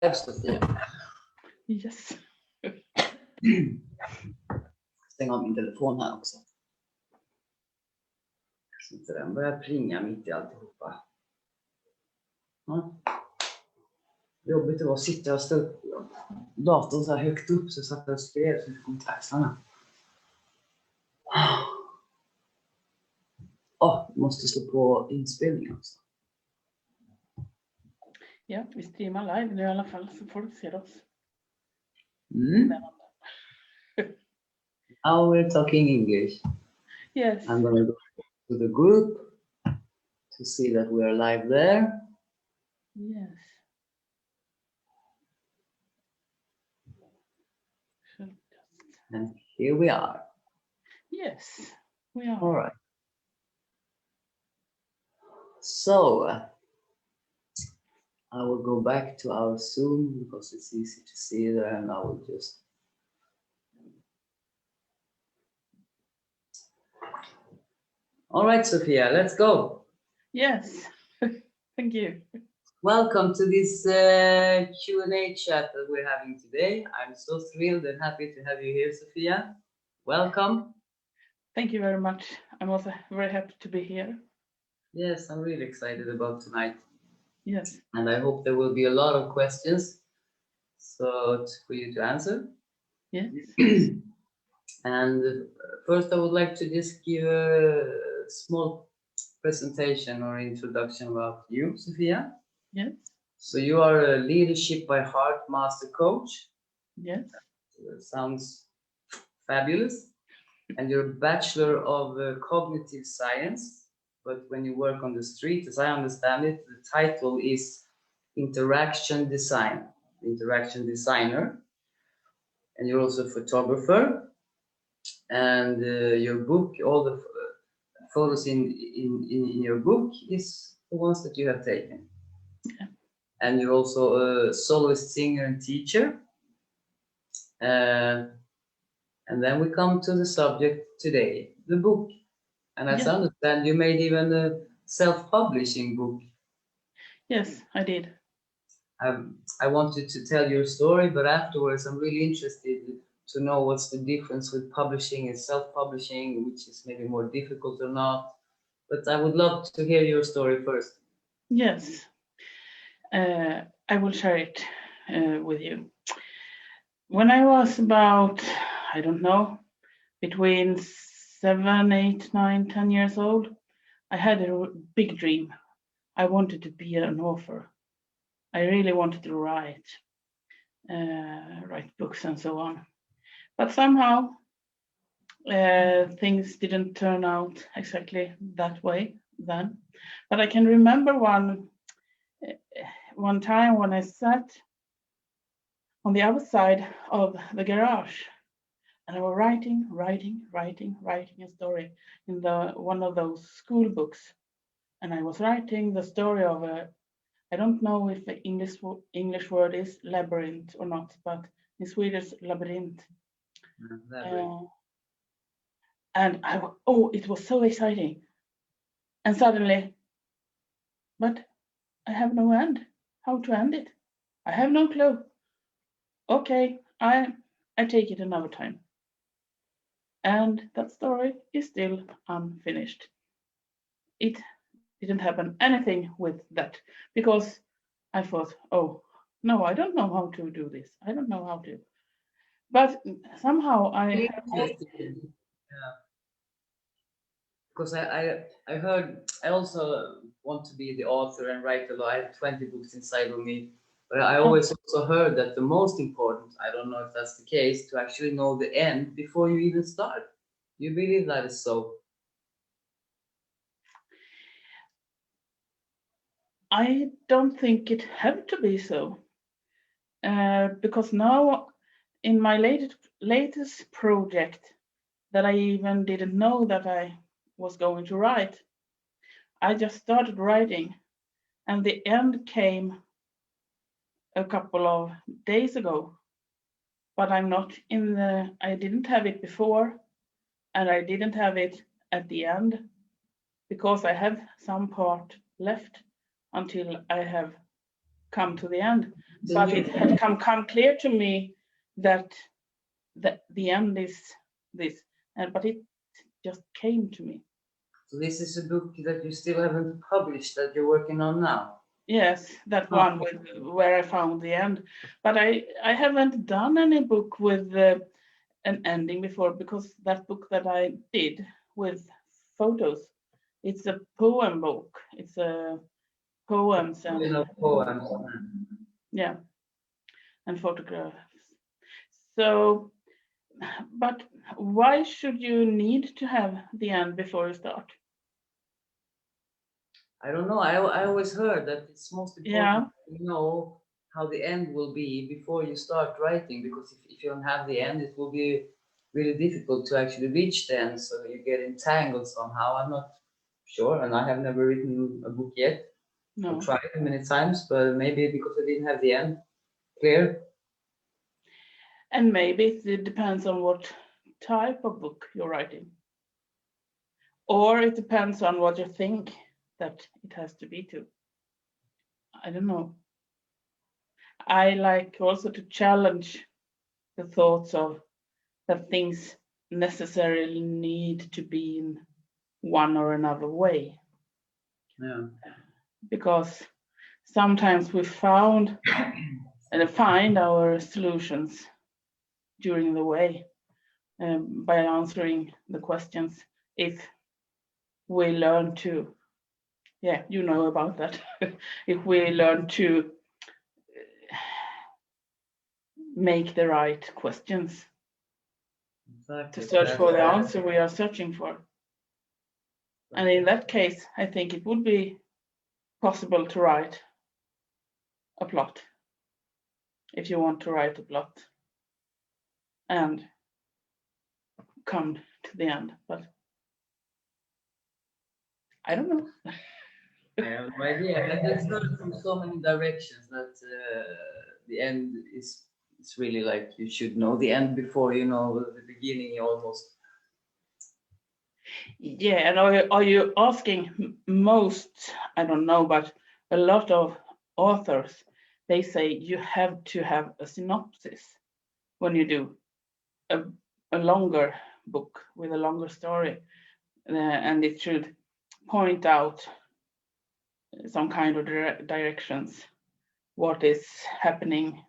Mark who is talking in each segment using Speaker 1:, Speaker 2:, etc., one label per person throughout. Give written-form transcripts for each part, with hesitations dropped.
Speaker 1: Sofia.
Speaker 2: Yes.
Speaker 1: Stäng av min telefon här också. Så inte den börjar plinga mitt i alltihopa. Ja. Jobbigt det var att sitta och stå upp datorn så här högt upp så satt jag och skrev så jag kom till axlarna. Måste slå på inspelningen också.
Speaker 2: Ja, vi streamar live nu i alla fall så folk ser oss.
Speaker 1: Now we're talking English.
Speaker 2: Yes.
Speaker 1: I'm going to go to the group to see that we are live there.
Speaker 2: Yes.
Speaker 1: And here we are.
Speaker 2: Yes, we are.
Speaker 1: All right. So I will go back to our Zoom because it's easy to see there, and I will just all right, Sofia, let's go.
Speaker 2: Yes. Thank you.
Speaker 1: Welcome to this Q&A chat that we're having today. I'm so thrilled and happy to have you here, Sofia. Welcome.
Speaker 2: Thank you very much. I'm also very happy to be here.
Speaker 1: Yes, I'm really excited about tonight.
Speaker 2: Yes.
Speaker 1: And I hope there will be a lot of questions for you to answer.
Speaker 2: Yes.
Speaker 1: And first I would like to just give a small presentation or introduction about you, Sofia.
Speaker 2: Yes.
Speaker 1: So you are a Leadership by Heart Master Coach.
Speaker 2: Yes.
Speaker 1: Sounds fabulous. And you're a Bachelor of Cognitive Science. But when you work on the street, as I understand it, the title is Interaction Design, Interaction Designer. And you're also a photographer. And your book, all the photos in your book is the ones that you have taken.
Speaker 2: Yeah.
Speaker 1: And you're also a soloist, singer, and teacher. And then we come to the subject today, the book. And as I understand, you made even a self-publishing book.
Speaker 2: Yes, I did.
Speaker 1: I wanted to tell your story, but afterwards I'm really interested to know what's the difference with publishing and self-publishing, which is maybe more difficult or not. But I would love to hear your story first.
Speaker 2: Yes, I will share it with you. When I was about, I don't know, between 7, 8, 9, 10 years old, I had a big dream. I wanted to be an author. I really wanted to write books and so on. But somehow things didn't turn out exactly that way then. But I can remember one time when I sat on the other side of the garage and I was writing a story in one of those school books. And I was writing the story of I don't know if the English word is labyrinth or not, but in Swedish, labyrinth. And it was so exciting. And suddenly, but I have no end. How to end it? I have no clue. Okay, I take it another time. And that story is still unfinished. It didn't happen anything with that because I thought, oh, no, I don't know how to do this. I don't know how to. But somehow
Speaker 1: Because I heard, I also want to be the author and write a lot. I have 20 books inside of me. But I always also heard that the most important, I don't know if that's the case, to actually know the end before you even start. Do you believe that is so?
Speaker 2: I don't think it have to be so. Because now in my latest project that I even didn't know that I was going to write, I just started writing and the end came a couple of days ago. But I'm not I didn't have it before and I didn't have it at the end because I have some part left until I have come to the end.
Speaker 1: So
Speaker 2: But
Speaker 1: you-
Speaker 2: it had come clear to me that the end is this, but it just came to me.
Speaker 1: So this is a book that you still haven't published that you're working on now.
Speaker 2: Yes, that
Speaker 1: Oh.
Speaker 2: one where I found the end. But I haven't done any book with an ending before, because that book that I did with photos, it's a poem book. It's a poems and
Speaker 1: Poems.
Speaker 2: yeah, and photographs. So, but why should you need to have the end before you start?
Speaker 1: I don't know. I always heard that it's most important to know how the end will be before you start writing, because if you don't have the end, it will be really difficult to actually reach the end. So you get entangled somehow. I'm not sure, and I have never written a book yet.
Speaker 2: No.
Speaker 1: I've tried it many times, but maybe because I didn't have the end clear.
Speaker 2: And maybe it depends on what type of book you're writing. Or it depends on what you think that it has to be to. I don't know. I like also to challenge the thoughts of that things necessarily need to be in one or another way.
Speaker 1: Yeah.
Speaker 2: Because sometimes we find our solutions during the way by answering the questions, if we learn to, you know about that, if we learn to make the right questions,
Speaker 1: Exactly.
Speaker 2: to search for the answer we are searching for. And in that case, I think it would be possible to write a plot, if you want to write a plot and come to the end. But I don't know.
Speaker 1: I have no idea. I've heard from so many directions that the end is it's really like you should know the end before you know the beginning almost.
Speaker 2: Yeah, and are you asking most? I don't know, but a lot of authors, they say you have to have a synopsis when you do a longer book with a longer story, and it should point out some kind of directions, what is happening.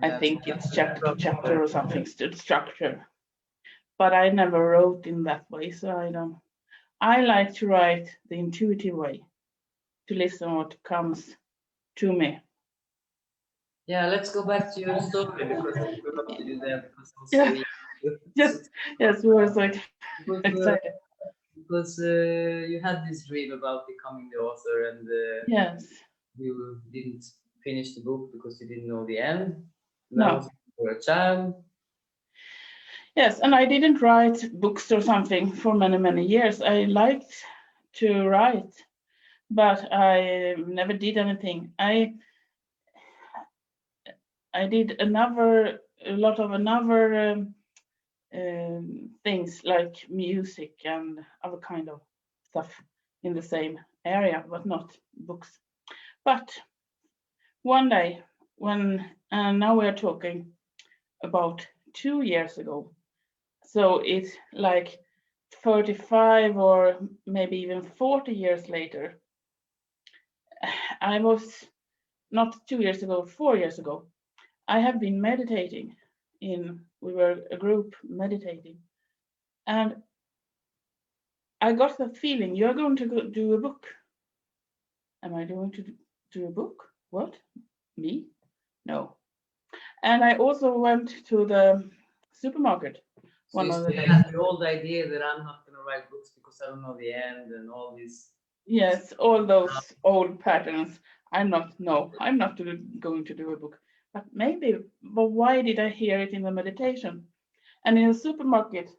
Speaker 2: I think it's chapter to chapter or something, structure. But I never wrote in that way, so I don't. I like to write the intuitive way, to listen what comes to me.
Speaker 1: Yeah, let's go back to your story because I interrupted you there because
Speaker 2: Yeah. Yes, we were so excited.
Speaker 1: Because you had this dream about becoming the author, and
Speaker 2: Yes.
Speaker 1: you didn't finish the book because you didn't know the end.
Speaker 2: No.
Speaker 1: That was for a child.
Speaker 2: Yes, and I didn't write books or something for many years. I liked to write, but I never did anything. I did a lot of things like music and other kind of stuff in the same area, but not books. But one day, and now we are talking about 2 years ago, so it's like 35 or maybe even 40 years later. I was not 2 years ago, 4 years ago. I have been meditating. We were a group meditating, and I got the feeling, you're going to do a book. Am I going to do a book? What? Me? No. And I also went to the supermarket.
Speaker 1: So you still have the old idea that I'm not going to write books because I don't know the end and all this.
Speaker 2: Yes, all those old patterns. I'm not going to do a book. But why did I hear it in the meditation? And in the supermarket,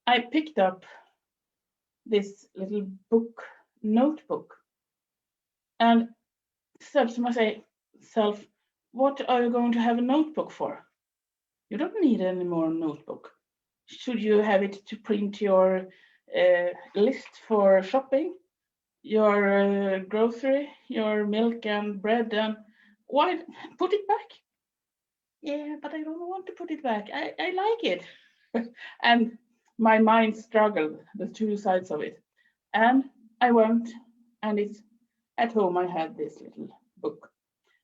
Speaker 2: I picked up this little notebook, and said to myself, what are you going to have a notebook for? You don't need any more notebook. Should you have it to print your list for shopping? your grocery, your milk and bread, and why put it back? Yeah, but I don't want to put it back. I like it. And my mind struggled, the two sides of it. And I went, and it's at home. I had this little book,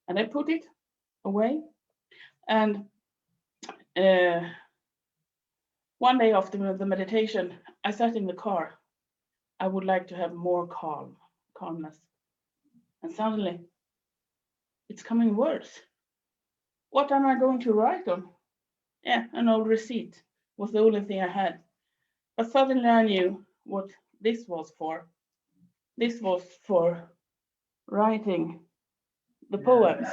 Speaker 2: and I put it away. And one day after the meditation, I sat in the car. I would like to have more calmness. And suddenly, it's coming worse. What am I going to write on? Yeah, an old receipt was the only thing I had. But suddenly I knew what this was for. This was for writing the poems.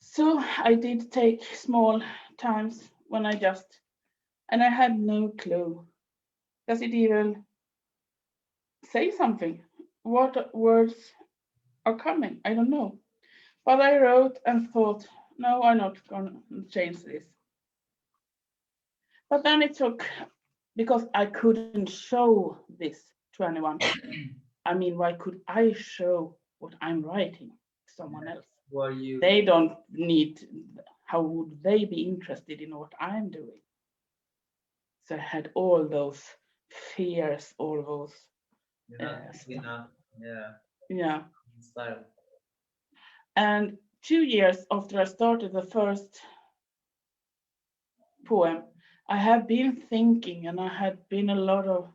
Speaker 2: So I did take small times when and I had no clue. Does it even say something? What words are coming? I don't know. But I wrote and thought, no, I'm not going to change this. But then it took, because I couldn't show this to anyone. I mean, why could I show what I'm writing to someone else? They don't need, how would they be interested in what I'm doing? So I had all those fears, all those stuff. Yeah.
Speaker 1: Style.
Speaker 2: And 2 years after I started the first poem, I have been thinking, and I had been a lot of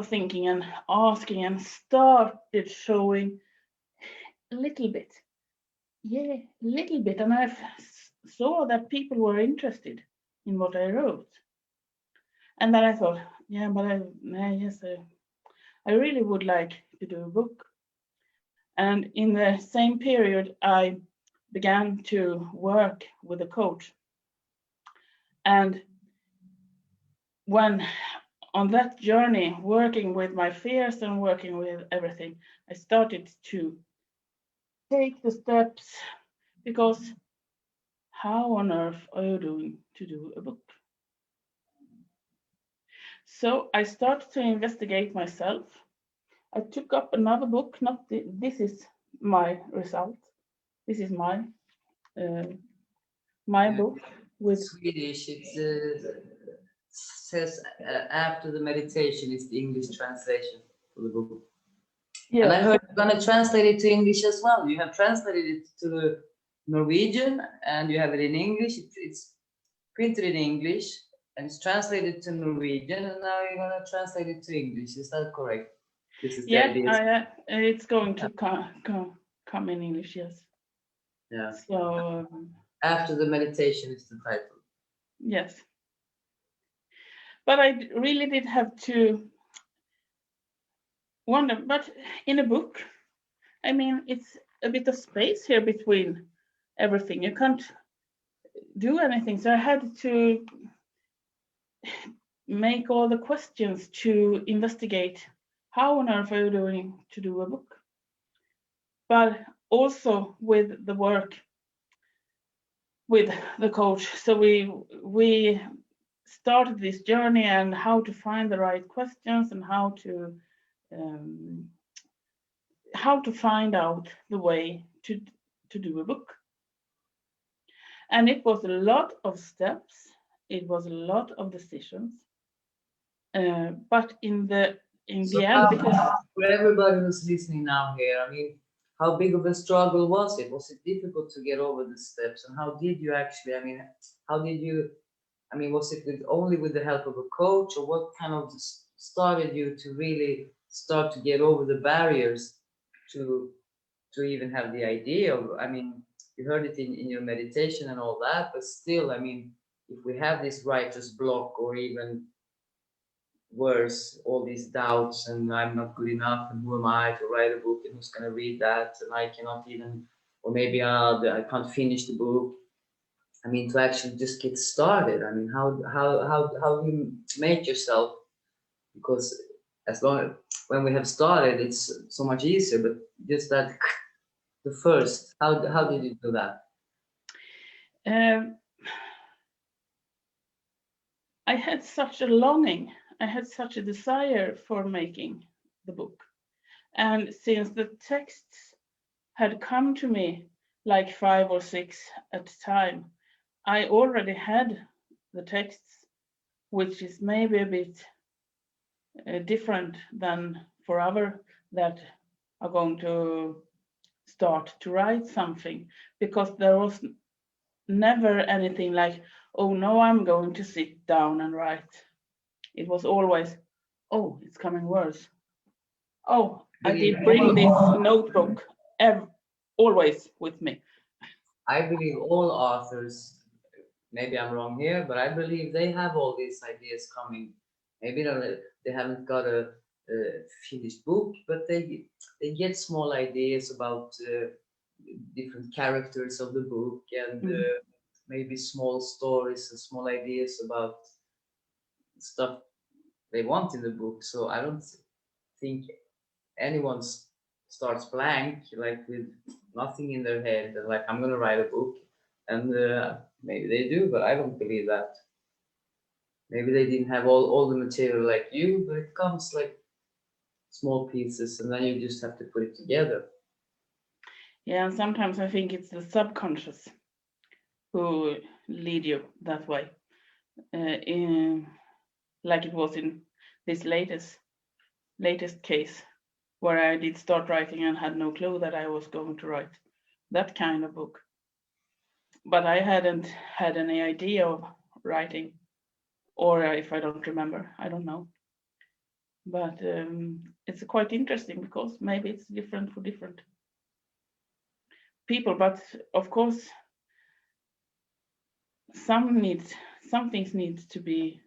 Speaker 2: thinking and asking, and started showing a little bit. Yeah, a little bit. And I saw that people were interested in what I wrote. And then I thought, yeah, but I really would like to do a book. And in the same period, I began to work with a coach. And when on that journey, working with my fears and working with everything, I started to take the steps, because how on earth are you doing to do a book? So I started to investigate myself. I took up another book. This is my result. This is my book with
Speaker 1: Swedish. It says after the meditation is the English translation for the book.
Speaker 2: Yeah.
Speaker 1: And I heard you're gonna translate it to English as well. You have translated it to Norwegian and you have it in English. It's printed in English and it's translated to Norwegian, and now you're gonna translate it to English. Is that correct? This is the idea.
Speaker 2: It's going to come in English, yes.
Speaker 1: Yeah.
Speaker 2: So
Speaker 1: after the meditation is the title.
Speaker 2: Yes. But I really did have to wonder, but in a book, I mean, it's a bit of space here between everything. You can't do anything. So I had to make all the questions to investigate how on earth are you doing to do a book. But also with the work with the coach. So we started this journey and how to find the right questions and how to find out the way to do a book. And it was a lot of steps. It was a lot of decisions. But in the end, because
Speaker 1: for everybody who's listening now here, I mean, how big of a struggle was it? Was it difficult to get over the steps? And how did you actually, I mean, was it only with the help of a coach, or what kind of started you to really start to get over the barriers to even have the idea of, I mean, you heard it in your meditation and all that, but still, I mean, if we have this writer's block, or even worse, all these doubts, and I'm not good enough, and who am I to write a book, and who's going to read that, and I cannot even, or maybe I can't finish the book. I mean, to actually just get started. I mean, how do you make yourself? Because when we have started, it's so much easier. But just that, the first, how did you do that?
Speaker 2: I had such a longing. I had such a desire for making the book. And since the texts had come to me like 5 or 6 at a time, I already had the texts, which is maybe a bit different than for others that are going to start to write something, because there was never anything like, oh no, I'm going to sit down and write. It was always, oh, it's coming worse. Oh, I did bring this notebook always with me.
Speaker 1: I believe all authors, maybe I'm wrong here, but I believe they have all these ideas coming. Maybe they haven't got a finished book, but they get small ideas about different characters of the book, and maybe small stories and small ideas about stuff they want in the book. So I don't think anyone starts blank, like with nothing in their head, and like, I'm gonna write a book. And maybe they do, but I don't believe that. Maybe they didn't have all the material like you, but it comes like small pieces, and then you just have to put it together.
Speaker 2: Yeah, and sometimes I think it's the subconscious who lead you that way. Like it was in this latest case, where I did start writing and had no clue that I was going to write that kind of book. But I hadn't had any idea of writing, or if I don't remember, I don't know. But it's quite interesting, because maybe it's different for different people. But of course, some things need to be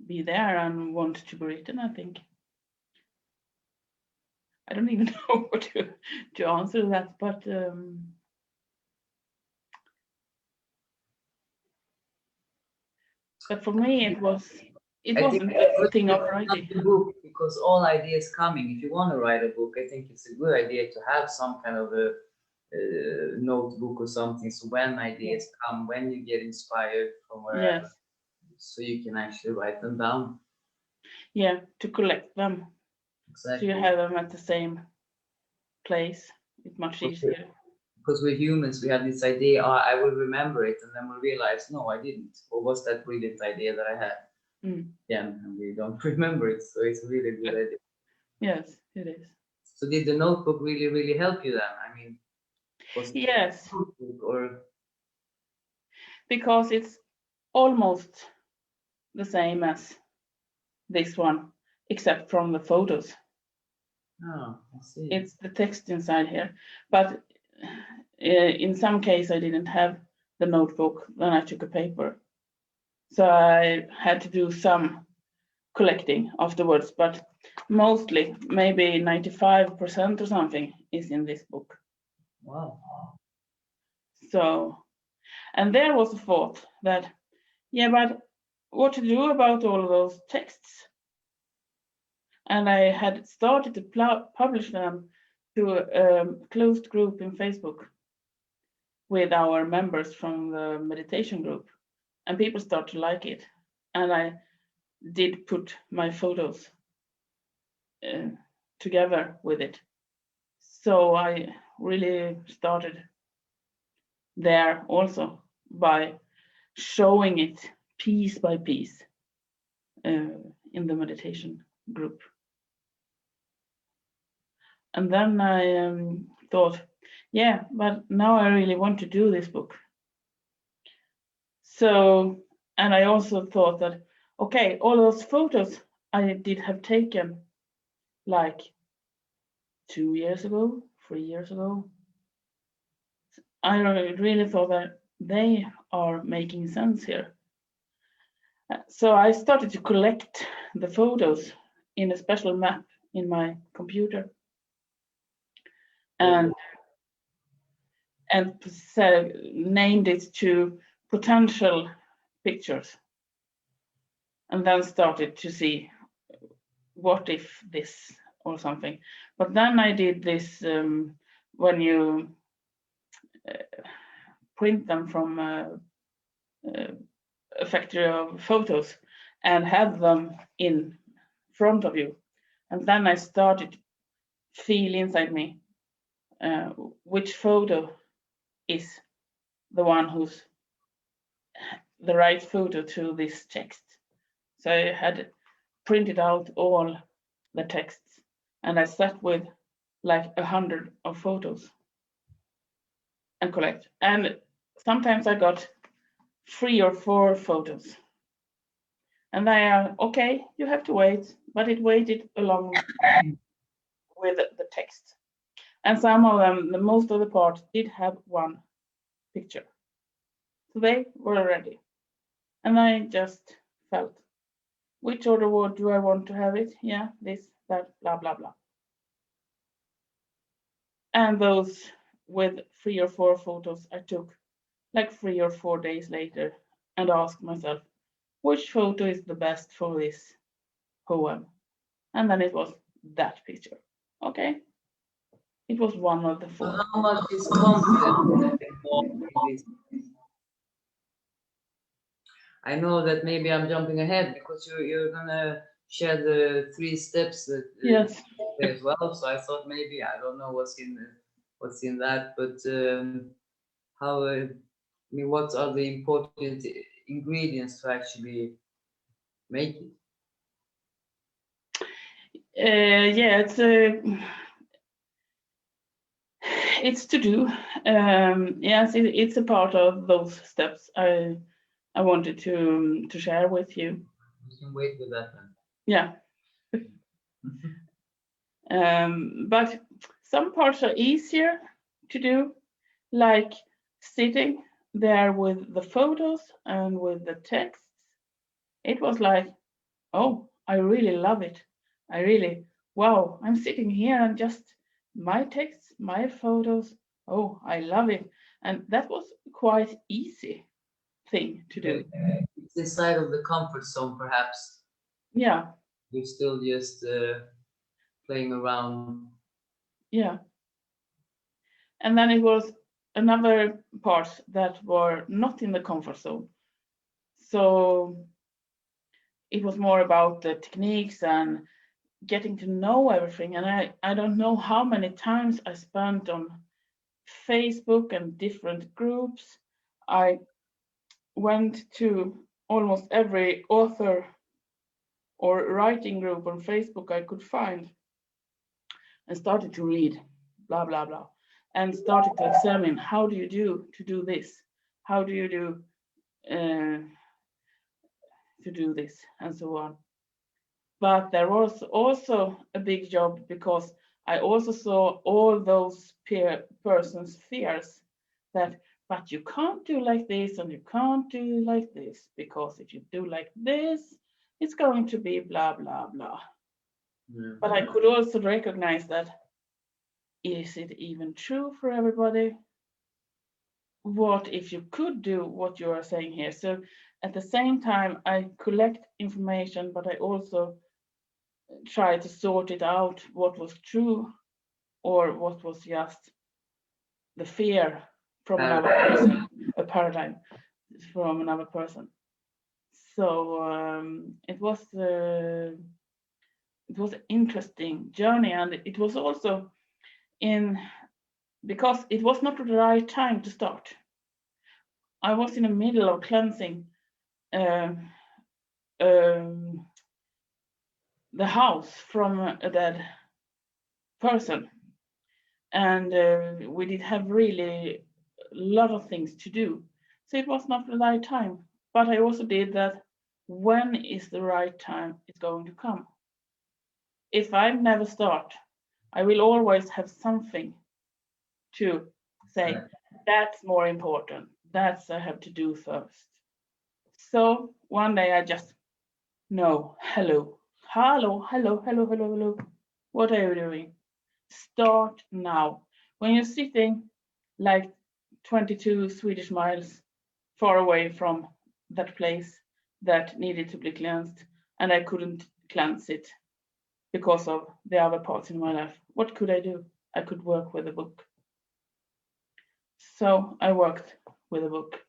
Speaker 2: there and want to be written, I think. I don't even know what to answer that, but for me it wasn't a thing of writing.
Speaker 1: The book, because all ideas coming. If you want to write a book, I think it's a good idea to have some kind of a notebook or something. So when ideas come, when you get inspired from wherever,
Speaker 2: Yes.
Speaker 1: So you can actually write them down.
Speaker 2: Yeah, to collect them.
Speaker 1: Exactly.
Speaker 2: So you have them at the same place. It's much easier.
Speaker 1: Because we're humans, we have this idea, oh, I will remember it, and then we realize, no, I didn't. Or was that brilliant idea that I had? Yeah, and we don't remember it, so it's a really good idea.
Speaker 2: Yes, it is.
Speaker 1: So did the notebook really help you then? I mean,
Speaker 2: yes,
Speaker 1: or
Speaker 2: because it's almost the same as this one, except from the photos.
Speaker 1: Oh, I see.
Speaker 2: It's the text inside here, but in some case I didn't have the notebook. Then I took a paper, so I had to do some collecting afterwards, but mostly, maybe 95% or something, is in this book.
Speaker 1: Wow.
Speaker 2: So, and there was a thought that, yeah, but what to do about all of those texts? And I had started to publish them to a closed group in Facebook with our members from the meditation group, and people started to like it. And I did put my photos together with it. So I really started there also by showing it piece by piece in the meditation group. And then I thought, yeah, but now I really want to do this book. So, and I also thought that, okay, all those photos I did have taken like 2 years ago, 3 years ago. I really thought that they are making sense here. So I started to collect the photos in a special map in my computer, and named it to potential pictures, and then started to see what if this or something. But then I did this when you print them from a factory of photos and have them in front of you, And then I started to feel inside me which photo is the one who's the right photo to this text. So I had printed out all the texts, and I sat with like 100 of photos and collect. And sometimes I got 3 or 4 photos. And they are okay, you have to wait, but it waited along with the text. And some of them, the most of the parts did have one picture. So they were ready. And I just felt, which order do I want to have it? Yeah, this, that, blah, blah, blah. And those with 3 or 4 photos I took like 3 or 4 days later and asked myself, which photo is the best for this poem? And then it was that picture. Okay. It was one of the 4.
Speaker 1: How much is confidence involved in this? I know that maybe I'm jumping ahead because you're gonna share the 3 steps that
Speaker 2: Yes.
Speaker 1: as well. So I thought maybe I don't know what's in that, but how I mean, what are the important ingredients to actually make it?
Speaker 2: Yeah, it's to do. Yes, it's a part of those steps I wanted to share with you.
Speaker 1: You can wait with that then.
Speaker 2: Yeah. But some parts are easier to do, like sitting there with the photos and with the texts. It was like, oh, I really love it. Wow, I'm sitting here and just my texts, my photos. Oh, I love it. And that was quite easy thing to do.
Speaker 1: It's inside of the comfort zone, perhaps.
Speaker 2: Yeah.
Speaker 1: You're still just playing around.
Speaker 2: Yeah. And then it was another parts that were not in the comfort zone. So it was more about the techniques and getting to know everything. And I don't know how many times I spent on Facebook and different groups. I went to almost every author or writing group on Facebook I could find and started to read, blah, blah, blah, and started to examine how do you do to do this? How do you do to do this, and so on. But there was also a big job because I also saw all those persons' fears that, but you can't do like this and you can't do like this because if you do like this, it's going to be blah, blah, blah. Mm-hmm. But I could also recognize that, is it even true for everybody? What if you could do what you are saying here? So at the same time, I collect information, but I also try to sort it out, what was true or what was just the fear from another person, a paradigm from another person. So it was an interesting journey, and it was also because it was not the right time to start. I was in the middle of cleansing the house from a dead person, and we did have really a lot of things to do, so it was not the right time. But I also did that, when is the right time it's going to come? If I never start, I will always have something to say, that's more important, that's I have to do first. So one day I just, no, hello, what are you doing? Start now. When you're sitting like 22 Swedish miles far away from that place that needed to be cleansed, and I couldn't cleanse it because of the other parts in my life, what could I do? I could work with a book. So I worked with a book.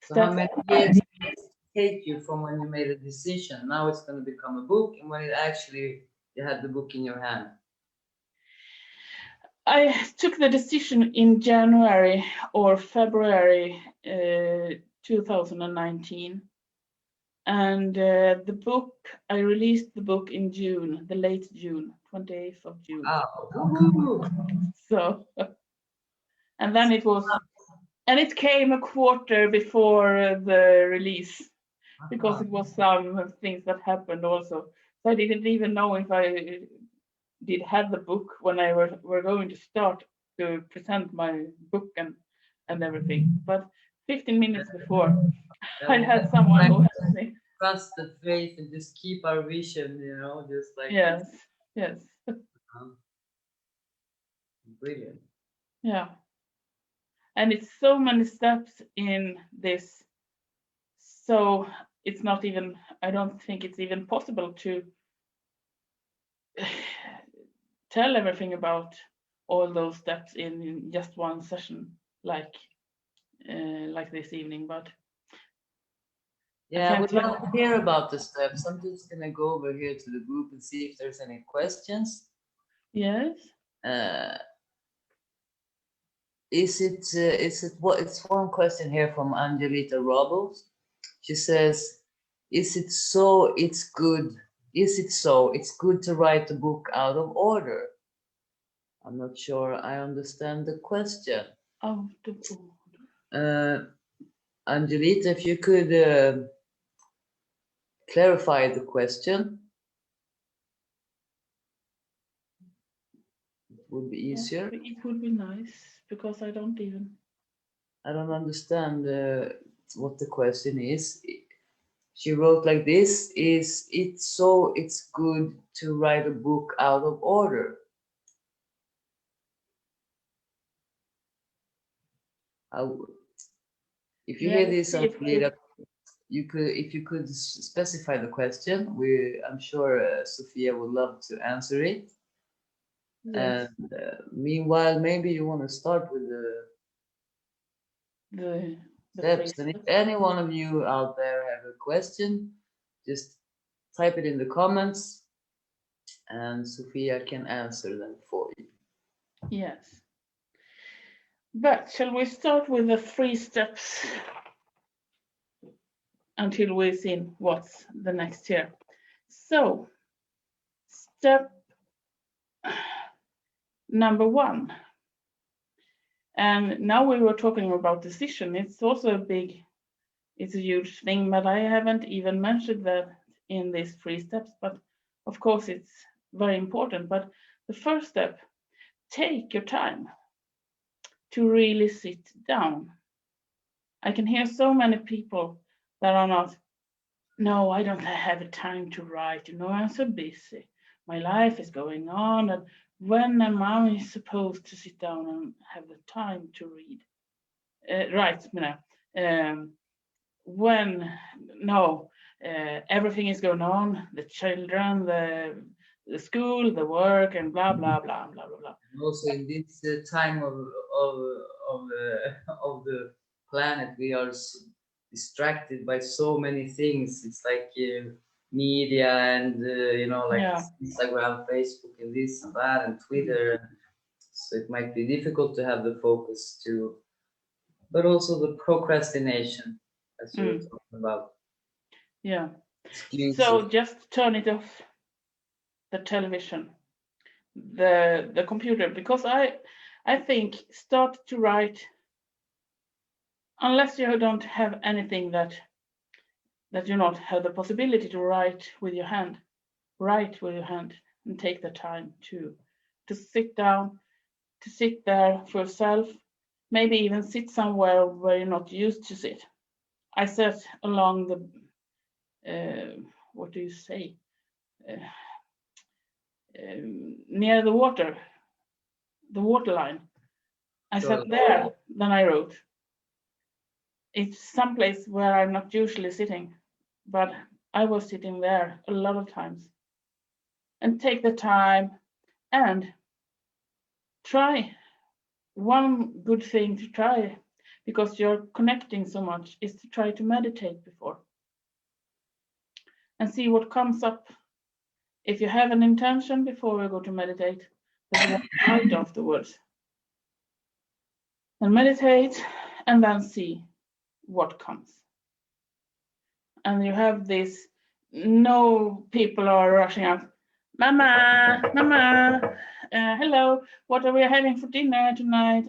Speaker 1: So how many years did it take you from when you made a decision? Now it's going to become a book, and when it actually you had the book in your hand?
Speaker 2: I took the decision in January or February 2019. And the book, I released the book in June, the late June, 28th of June.
Speaker 1: Wow.
Speaker 2: So, and then it came a quarter before the release, because it was some things that happened also. So I didn't even know if I did have the book when I were going to start to present my book and everything. But 15 minutes before, I had someone who helped me.
Speaker 1: Trust the faith and just keep our vision, just like
Speaker 2: Yes, yes.
Speaker 1: Brilliant.
Speaker 2: Yeah. And it's so many steps in this. So it's not even, I don't think it's even possible to tell everything about all those steps in just one session, like this evening. But
Speaker 1: yeah, I would love to hear about the steps. I'm just gonna go over here to the group and see if there's any questions.
Speaker 2: Yes.
Speaker 1: Is it what? It's one question here from Angelita Robles. She says, "Is it so? It's good. Is it so? It's good to write a book out of order." I'm not sure I understand the question.
Speaker 2: Out of order.
Speaker 1: Angelita, if you could clarify the question, it would be easier.
Speaker 2: Yeah, it would be nice, because I don't
Speaker 1: understand what the question is. She wrote like this: "Is it so? It's good to write a book out of order." If you hear this, Angelita, if you could specify the question, I'm sure Sofia would love to answer it. Yes. And meanwhile, maybe you want to start with the steps. And if any one of you out there have a question, just type it in the comments, and Sofia can answer them for you.
Speaker 2: Yes. But shall we start with the 3 steps until we see what's the next here? So, step number 1. And now we were talking about decision. It's also it's a huge thing, but I haven't even mentioned that in these 3 steps. But of course, it's very important. But the first step, take your time to really sit down. I can hear so many people that are not, no, I don't have time to write. I'm so busy. My life is going on. And when am I supposed to sit down and have the time to read? Everything is going on, the children, the school, the work, and blah blah blah blah blah blah.
Speaker 1: Also, in this time of the planet, we are distracted by so many things. It's like media and Instagram, Facebook, and this and that, and Twitter. So it might be difficult to have the focus too, but also the procrastination, as you were talking about.
Speaker 2: Yeah. So just turn it off, the television, the computer, because I think start to write, unless you don't have anything that you not have the possibility to write with your hand. Write with your hand and take the time to sit down, to sit there for yourself. Maybe even sit somewhere where you're not used to sit. I sat along the what do you say? Near the water line. I sat there, then I wrote. It's someplace where I'm not usually sitting, but I was sitting there a lot of times. And take the time and try. One good thing to try, because you're connecting so much, is to try to meditate before and see what comes up. If you have an intention before you go to meditate, then you write afterwards. And meditate and then see what comes. And you have this, no people are rushing up, Mama, Mama, hello, what are we having for dinner tonight?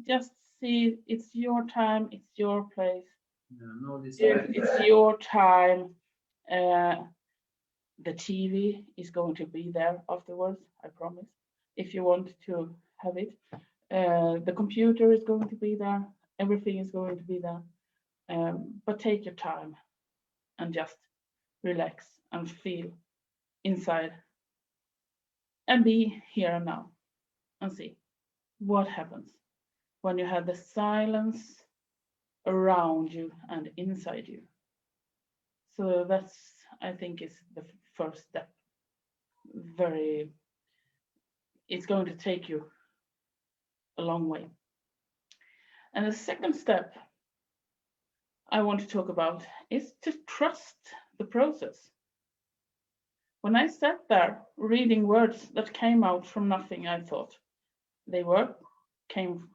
Speaker 2: Just see, it's your time, it's your place.
Speaker 1: No, this
Speaker 2: It's your time. The TV is going to be there afterwards, I promise, if you want to have it. The computer is going to be there, everything is going to be there. But take your time and just relax and feel inside and be here and now and see what happens when you have the silence around you and inside you. So that's, I think, is the first step. It's going to take you a long way. And the second step I want to talk about is to trust the process. When I sat there reading words that came out from nothing, I thought they came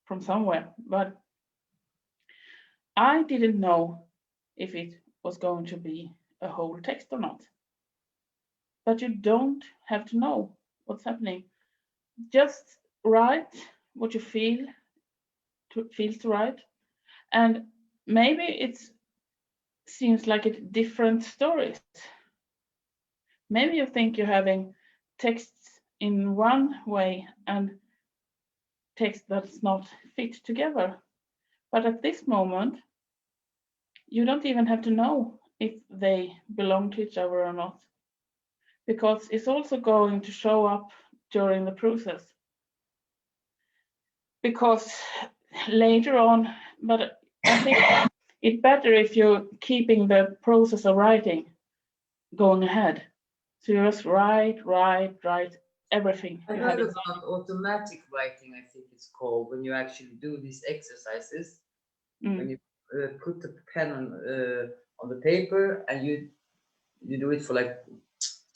Speaker 2: from somewhere, but I didn't know if it was going to be a whole text or not. But you don't have to know what's happening. Just write what you feels to write. And maybe it seems like it's different stories. Maybe you think you're having texts in one way and text that's not fit together. But at this moment, you don't even have to know if they belong to each other or not, because it's also going to show up during the process. Because later on, but I think it's better if you're keeping the process of writing going ahead. So you just write everything.
Speaker 1: I heard about automatic writing, I think it's called, when you actually do these exercises. When you put the pen on the paper and you do it for like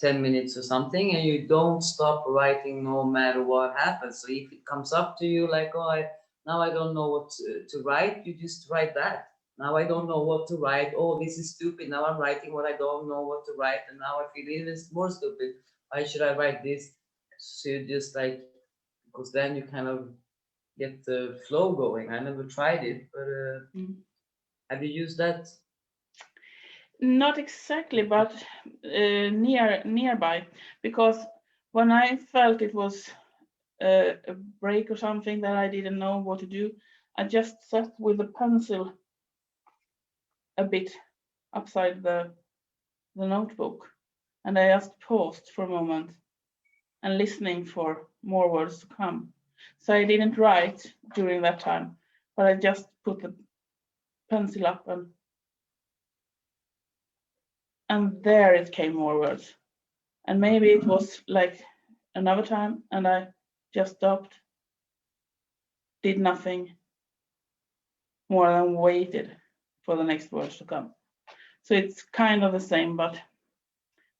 Speaker 1: 10 minutes or something, and you don't stop writing no matter what happens. So if it comes up to you like, oh, now I don't know what to write, you just write that. Now I don't know what to write. Oh, this is stupid. Now I'm writing what I don't know what to write, and now I feel even more stupid. Why should I write this? So you just like, because then you kind of get the flow going. I never tried it, but have you used that?
Speaker 2: Not exactly, but nearby, because when I felt it was a break or something that I didn't know what to do, I just sat with the pencil a bit upside the notebook, and I just paused for a moment and listening for more words to come. So I didn't write during that time, but I just put the pencil up and there it came more words. And maybe it was like another time and I just stopped, did nothing more than waited for the next words to come. So it's kind of the same, but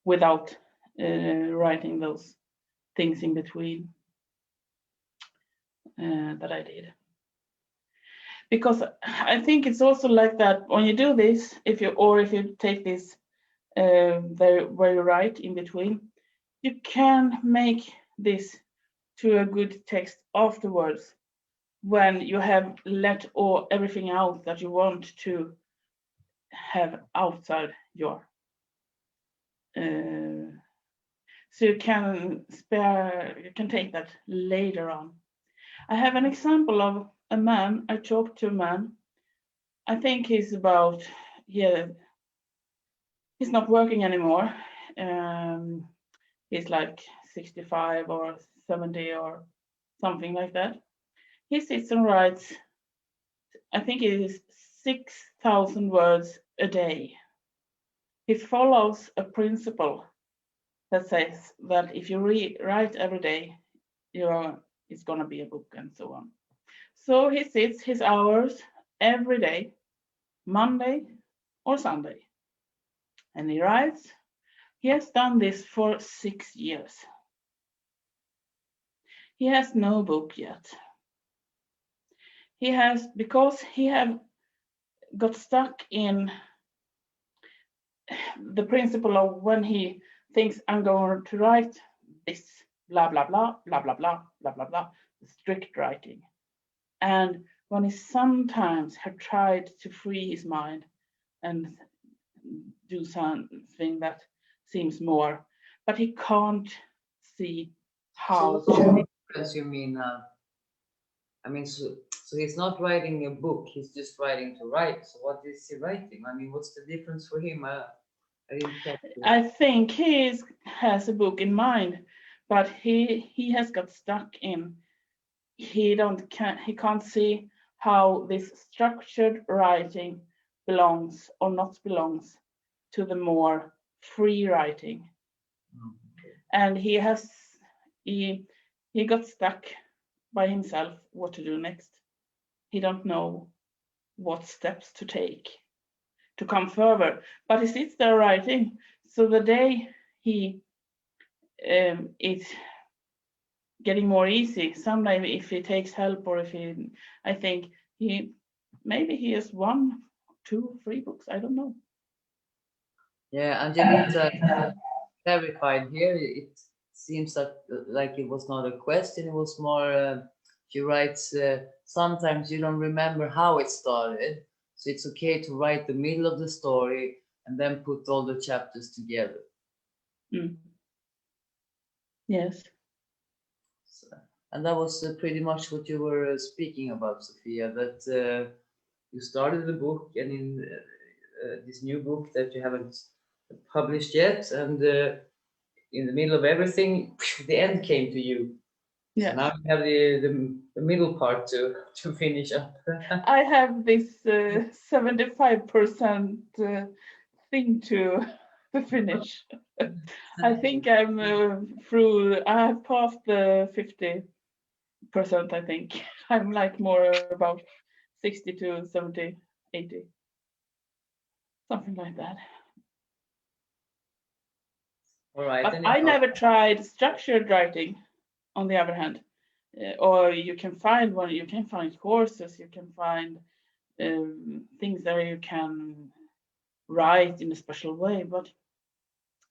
Speaker 2: without writing those things in between that I did. Because I think it's also like that when you do this, if you take this where you write in between, you can make this to a good text afterwards when you have let everything out that you want to have outside your so you can take that later on. I have an example of a man. I talked to a man. I think he's about, he's not working anymore. He's like 65 or 70 or something like that. He sits and writes, I think it is 6,000 words a day. He follows a principle that says that if you write every day, it's going to be a book and so on. So he sits his hours every day, Monday or Sunday, and he writes. He has done this for 6 years. He has no book yet. He has, because he have got stuck in the principle of when he thinks I'm going to write this, blah, blah, blah, blah, blah, blah, blah, blah, blah, strict writing. And when he sometimes have tried to free his mind and do something that seems more, but he can't see how
Speaker 1: So
Speaker 2: to.
Speaker 1: as you mean, I mean, so he's not writing a book, he's just writing to write. So what is he writing? I mean, what's the difference for him? I didn't catch it.
Speaker 2: I think has a book in mind, but he has got stuck in he can't see how this structured writing belongs or not belongs to the more free writing. And he got stuck by himself what to do next. He don't know what steps to take to come further, but he sits there writing. So the day he it's getting more easy. Sometimes if he takes help or if he, I think maybe he has 1, 2, 3 books. I don't know.
Speaker 1: Yeah, Angelita clarified here. It seems that like it was not a question; it was more. She writes. Sometimes you don't remember how it started, so it's okay to write the middle of the story and then put all the chapters together.
Speaker 2: Mm. Yes.
Speaker 1: So, and that was pretty much what you were speaking about, Sophia. That you started the book, and in this new book that you haven't published yet, and in the middle of everything, the end came to you.
Speaker 2: Yes.
Speaker 1: So now you have the middle part to finish up.
Speaker 2: I have this 75% thing to finish. I think I'm through. I have passed the 50%. I think I'm like more about 60 to 70, 80, something like that.
Speaker 1: All right.
Speaker 2: But I never tried structured writing, on the other hand. Or you can find one, you can find courses, you can find things that you can write in a special way. But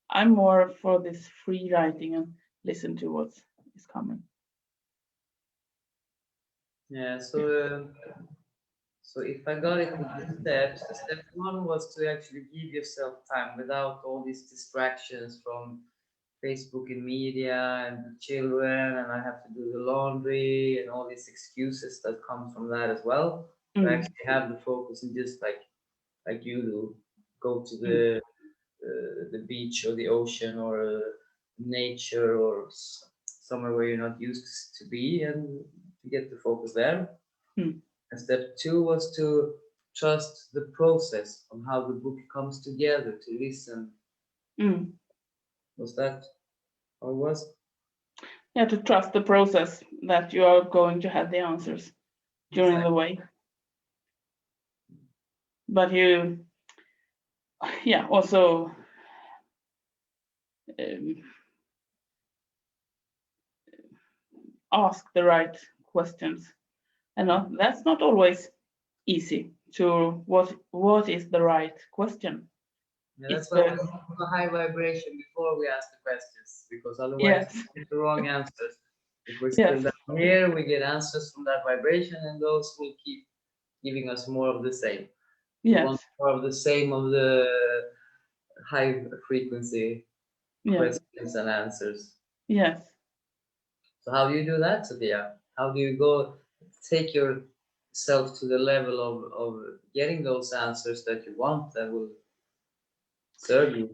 Speaker 2: I'm more for this free writing and listen to what is coming.
Speaker 1: Yeah. So if I got it with the steps, step one was to actually give yourself time without all these distractions from Facebook and media and the children, and I have to do the laundry and all these excuses that come from that as well. To actually have the focus and just like you do, go to the beach or the ocean or nature or somewhere where you're not used to be, and to get the focus there. And step two was to trust the process of how the book comes together, to listen. Was that how it was?
Speaker 2: Yeah, to trust the process that you are going to have the answers during the way. But you, yeah, also ask the right questions. And that's not always easy to what is the right question.
Speaker 1: Yeah, that's why we have a high vibration before we ask the questions, because otherwise we get the wrong answers. If we're still down here, we get answers from that vibration, and those will keep giving us more of the same. We want more of the same of the high frequency questions and answers.
Speaker 2: Yes.
Speaker 1: So how do you do that, Sophia? How do you go take yourself to the level of getting those answers that you want that will serve you?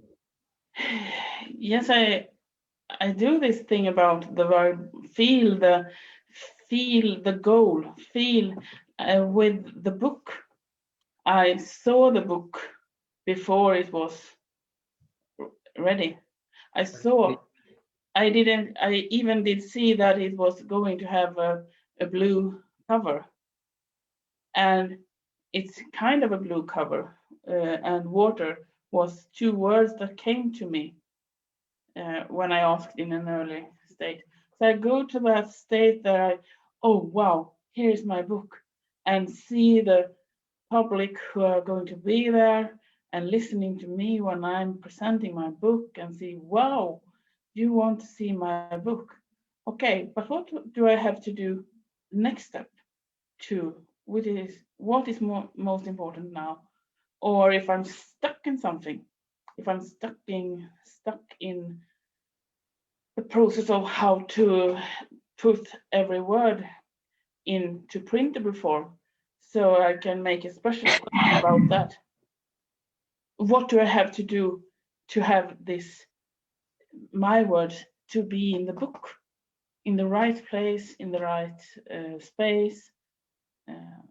Speaker 2: Yes, I do this thing about the verb feel the goal, feel with the book. I saw the book before it was ready. I even did see that it was going to have a blue cover, and it's kind of a blue cover, and water was 2 words that came to me. when I asked in an early state. So I go to that state that oh wow, here's my book, and see the public who are going to be there and listening to me when I'm presenting my book, and see, wow, you want to see my book. Okay, but what do I have to do next step to, which is what is most important now? Or if I'm stuck in something, if I'm stuck in the process of how to put every word into printable form, so I can make a special question about that. What do I have to do to have this, my words, to be in the book, in the right place, in the right space? Uh,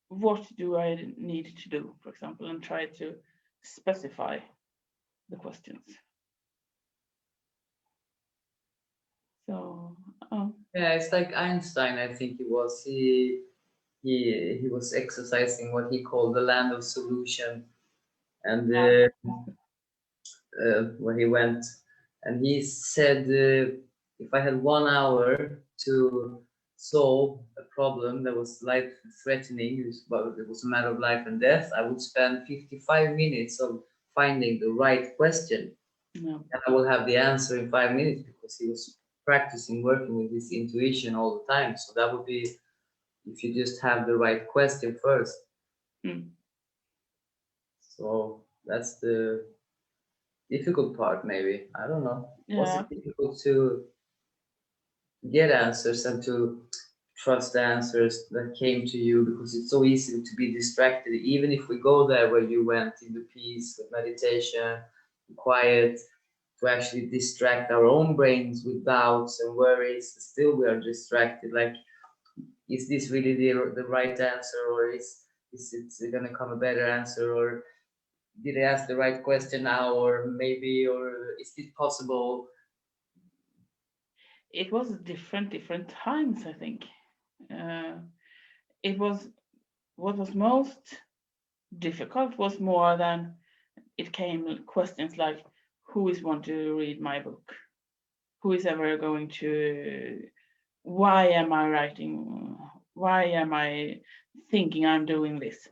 Speaker 2: what do I need to do, for example, and try to specify the questions. So,
Speaker 1: Yeah, it's like Einstein. I think he was exercising what he called the land of solution, and where he went, and he said, if I had 1 hour to solve a problem that was life threatening, it was a matter of life and death, I would spend 55 minutes of finding the right question,
Speaker 2: no.
Speaker 1: and I will have the answer in 5 minutes, because he was practicing working with his intuition all the time. So that would be if you just have the right question first.
Speaker 2: Mm.
Speaker 1: So that's the difficult part, maybe. I don't know. Was
Speaker 2: Yeah.
Speaker 1: it difficult to get answers and to trust the answers that came to you? Because it's so easy to be distracted. Even if we go there where you went, into peace, with meditation, quiet, to actually distract our own brains with doubts and worries, still we are distracted. Like, is this really the right answer, or is it going to come a better answer, or did I ask the right question now, or maybe, or is it possible?
Speaker 2: It was different times, I think. Uh, it was, what was most difficult was more than it came questions like, who is want to read my book? Who is ever going to, why am I writing? Why am I thinking I'm doing this?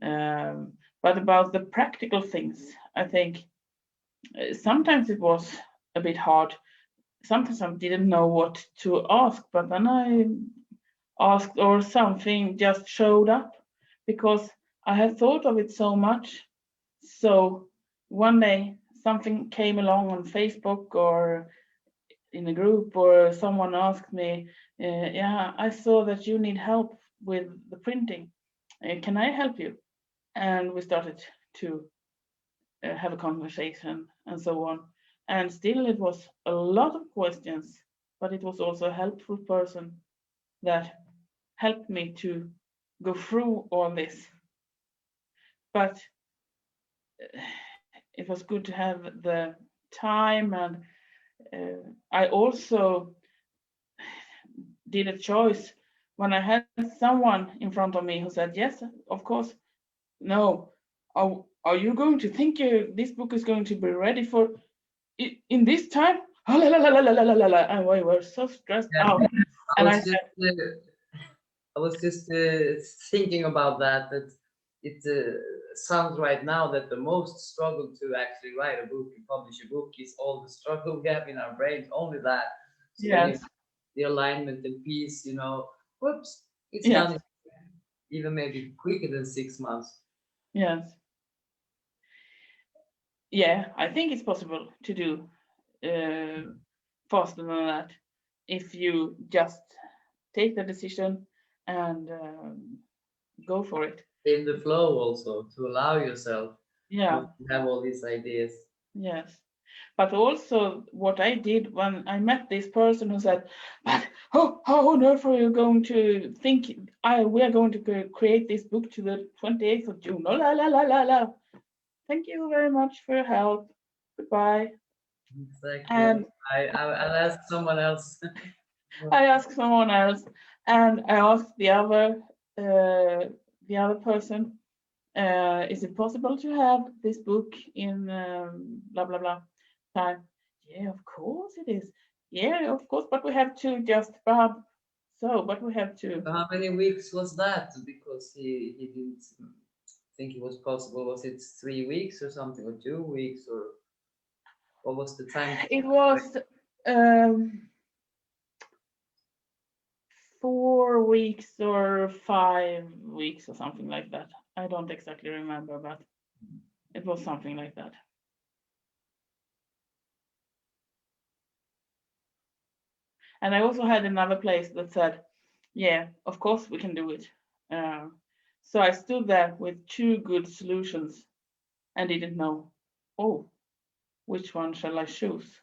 Speaker 2: But about the practical things, I think sometimes it was a bit hard. Sometimes I didn't know what to ask, but then I asked, or something just showed up, because I had thought of it so much. So one day something came along on Facebook or in a group, or someone asked me, yeah, I saw that you need help with the printing. Can I help you? And we started to have a conversation and so on. And still it was a lot of questions, but it was also a helpful person that helped me to go through all this. But it was good to have the time, and I also did a choice when I had someone in front of me who said, yes, of course, no, are you going to think this book is going to be ready for in this time? And we were so stressed
Speaker 1: Yeah,
Speaker 2: out.
Speaker 1: I
Speaker 2: And I
Speaker 1: was
Speaker 2: said,
Speaker 1: just thinking about that. That it sounds right now that the most struggle to actually write a book and publish a book is all the struggle we have in our brains. Only that. So when you
Speaker 2: yes,
Speaker 1: have the alignment and peace, whoops, it's
Speaker 2: yes,
Speaker 1: done. Even maybe quicker than 6 months.
Speaker 2: yes. Yeah, I think it's possible to do faster than that if you just take the decision and go for it.
Speaker 1: In the flow, also to allow yourself
Speaker 2: Yeah,
Speaker 1: not to have all these ideas.
Speaker 2: yes. But also, what I did when I met this person who said, "But how on earth are you going to think we are going to create this book to the 28th of June? Oh, la la la la la. Thank you very much for your help. Goodbye."
Speaker 1: Exactly.
Speaker 2: And
Speaker 1: I'll ask someone else.
Speaker 2: I asked someone else, and I asked the other person, is it possible to have this book in blah blah blah time? Yeah, of course it is. Yeah, of course, but we have to just, but we have to.
Speaker 1: How many weeks was that? Because he didn't think it was possible. Was it 3 weeks or something, or 2 weeks, or what was the time?
Speaker 2: It was um, 4 weeks or 5 weeks or something like that. I don't exactly remember, but it was something like that. And I also had another place that said, yeah, of course we can do it. So I stood there with two good solutions and didn't know, oh, which one shall I choose?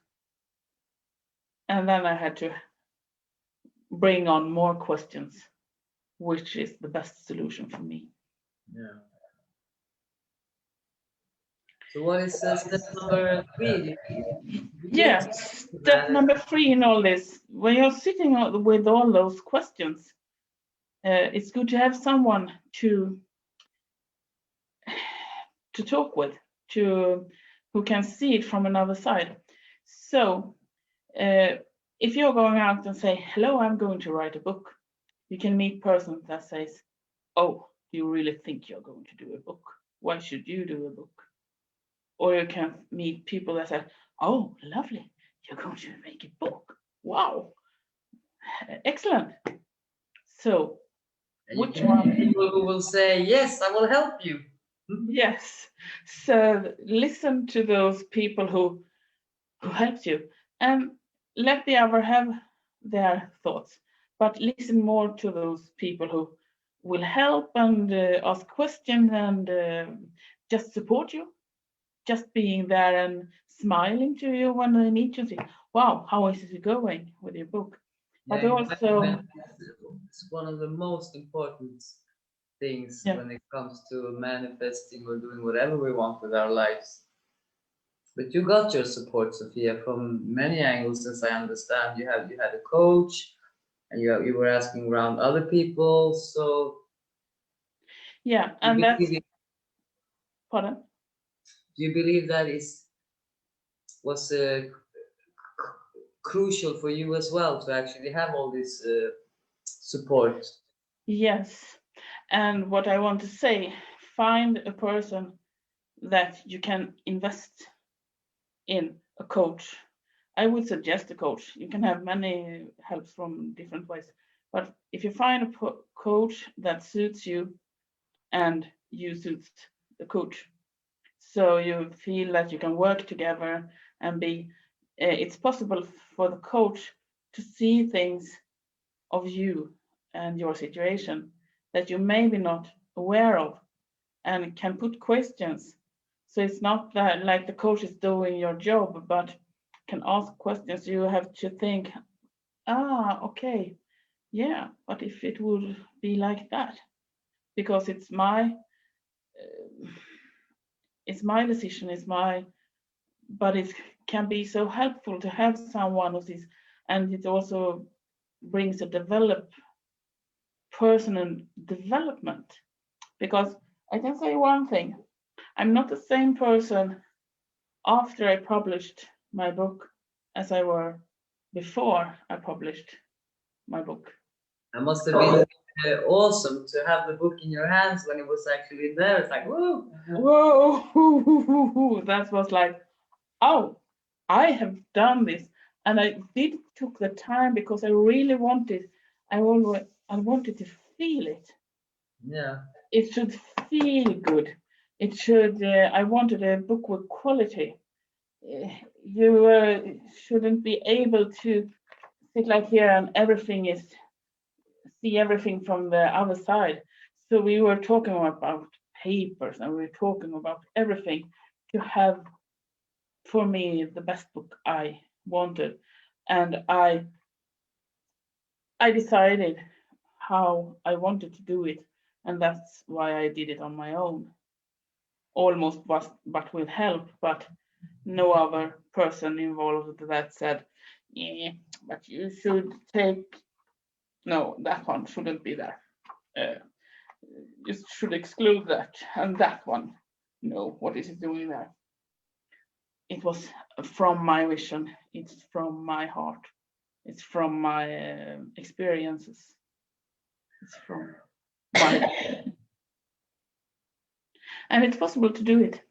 Speaker 2: And then I had to bring on more questions, which is the best solution for me.
Speaker 1: Yeah. So what is step number 3? You get
Speaker 2: Yeah, step number 3 in all this, when you're sitting with all those questions, it's good to have someone to talk with, who can see it from another side. So if you're going out and say, hello, I'm going to write a book, you can meet person that says, oh, do you really think you're going to do a book? Why should you do a book? Or you can meet people that say, oh, lovely, you're going to make a book. Wow, excellent. So, which one?
Speaker 1: People who will say, yes, I will help you.
Speaker 2: Yes. So listen to those people who helps you, and let the other have their thoughts. But listen more to those people who will help and ask questions and just support you. Just being there and smiling to you when they meet you, and say, wow, how is it going with your book? But
Speaker 1: Yeah,
Speaker 2: also,
Speaker 1: it's one of the most important things
Speaker 2: yeah,
Speaker 1: when it comes to manifesting or doing whatever we want with our lives. But you got your support, Sophia, from many angles, as I understand. You had a coach, and you were asking around other people. So
Speaker 2: yeah,
Speaker 1: do
Speaker 2: and
Speaker 1: you
Speaker 2: that's,
Speaker 1: believe,
Speaker 2: pardon.
Speaker 1: do you believe that is was crucial for you as well to actually have all this support?
Speaker 2: Yes, and what I want to say, find a person that you can invest in, a coach. I would suggest a coach. You can have many helps from different ways, but if you find a coach that suits you and you suits the coach, so you feel that you can work together and be, it's possible for the coach to see things of you and your situation that you maybe not aware of, and can put questions. So it's not that like the coach is doing your job, but can ask questions. You have to think, okay, yeah, but if it would be like that, because it's my decision, but it can be so helpful to have someone who sees, and it also brings a personal development. Because I can say one thing, I'm not the same person after I published my book as I were before I published my book.
Speaker 1: That must have been awesome to have the book in your hands when it was actually there. It's like, woo!
Speaker 2: Whoa, that was like, oh, I have done this. And I did took the time because I really wanted, I wanted to feel it.
Speaker 1: Yeah.
Speaker 2: It should feel good. It should, I wanted a book with quality. You shouldn't be able to sit like here and see everything from the other side. So we were talking about papers and we were talking about everything to have, for me, the best book I wanted. And I decided how I wanted to do it, and that's why I did it on my own. Almost was, but with help, but no other person involved that said, yeah, but you should take, no, that one shouldn't be there. Uh, you should exclude that, and that one, no, what is it doing there? it was from my vision. It's from my heart. It's from my experiences. It's from my and it's possible to do it.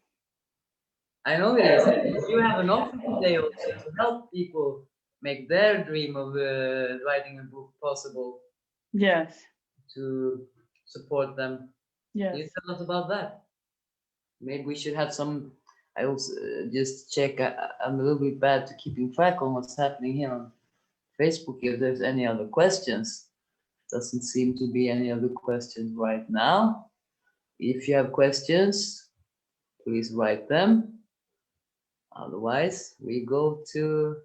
Speaker 1: I know it is. You have an offer today also to help people make their dream of writing a book possible,
Speaker 2: Yes.
Speaker 1: to support them. Can you
Speaker 2: Yes.
Speaker 1: tell us about that? Maybe we should have some. I also just check. I'm a little bit bad to keeping track on what's happening here on Facebook. If there's any other questions, doesn't seem to be any other questions right now. If you have questions, please write them. Otherwise, we go to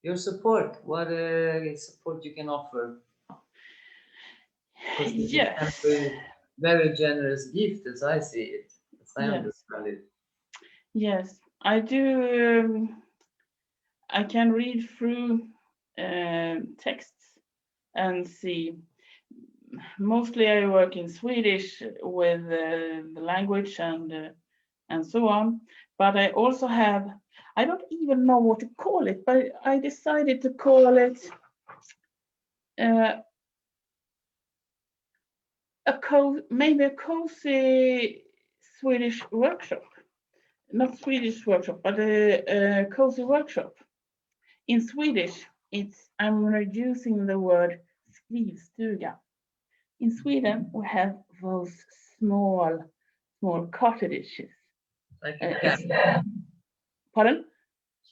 Speaker 1: your support. What support you can offer? Because this
Speaker 2: Yes.
Speaker 1: is a very generous gift, as I see it, as I
Speaker 2: Yes.
Speaker 1: understand it.
Speaker 2: Yes. I do. I can read through texts and see. Mostly, I work in Swedish with the language and so on. But I also have. I don't even know what to call it, but I decided to call it maybe a cozy Swedish workshop. Not Swedish workshop, but a cozy workshop. In Swedish, I'm reducing the word skrivstuga. In Sweden, we have those small cottages.
Speaker 1: Like a cabin.
Speaker 2: Pardon?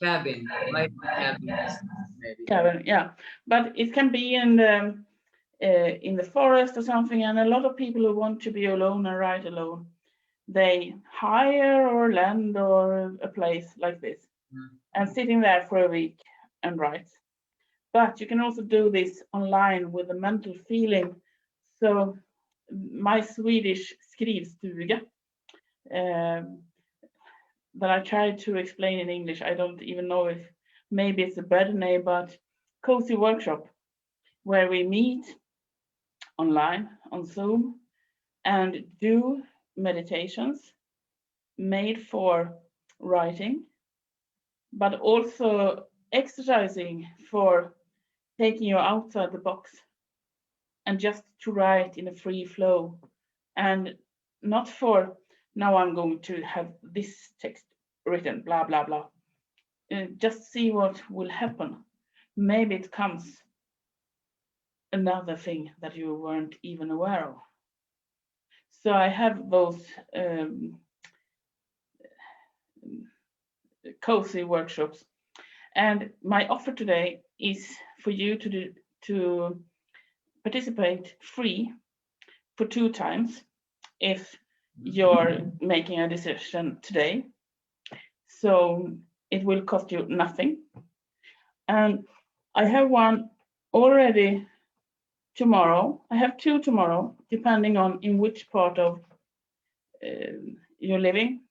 Speaker 1: Cabin, like cabins, maybe.
Speaker 2: Cabin, yeah. But it can be in the forest or something, and a lot of people who want to be alone and write alone, they hire or lend or a place like this and sitting there for a week and write. But you can also do this online with a mental feeling. So my Swedish skrivstuga that I tried to explain in English, I don't even know if maybe it's a better name, but cozy workshop where we meet online on Zoom and do meditations made for writing, but also exercising for taking you outside the box and just to write in a free flow, and not for now I'm going to have this text written, blah, blah, blah. Just see what will happen. Maybe it comes another thing that you weren't even aware of. So I have those cozy workshops. And my offer today is for you to participate free for 2 times if you're making a decision today. So it will cost you nothing. And I have one already tomorrow. I have 2 tomorrow, depending on in which part of you're living.